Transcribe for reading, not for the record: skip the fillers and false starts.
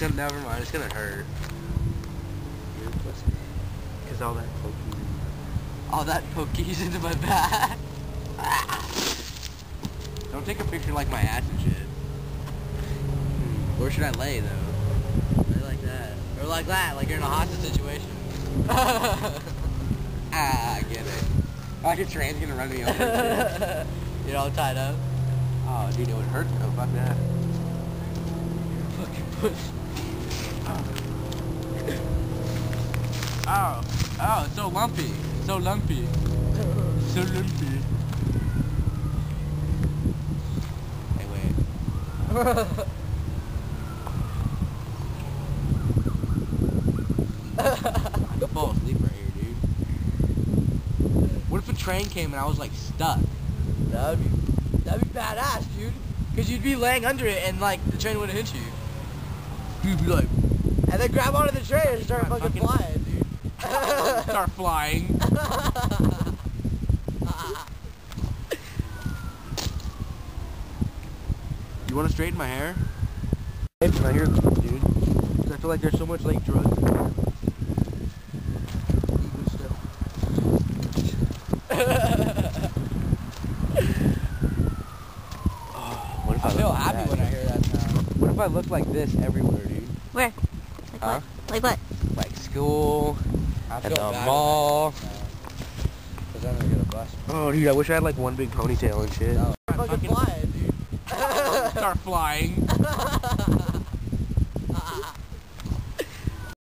gonna, never mind, it's gonna hurt. Cause all that pokies in All that pokies into my back. Don't take a picture like my ass and shit. Where should I lay though? Lay like that. Or like that, like you're in a hostage situation. I get it. Like a train's gonna run me over. You're all tied up. Oh, dude, it would hurt though. Fuck that. Fucking push. Oh, oh, it's so lumpy. So lumpy. So lumpy. Hey, wait. I could fall asleep right here, dude. What if a train came and I was like stuck? That'd be badass, dude. Cause you'd be laying under it and like the train wouldn't hit you. You'd be like, And then grab onto the train and start fucking flying, dude. start flying. You want to straighten my hair? Right here, dude. Cause I feel like there's so much like drugs in here. What if I feel happy when I hear that sound. What if I look like this everywhere, dude? Where? Like Huh? what? Like what? Like school, I at feel the bad mall. Cause I'm gonna get a bus. Oh, dude, I wish I had like one big ponytail and shit. No. Fucking flying, dude. Start flying.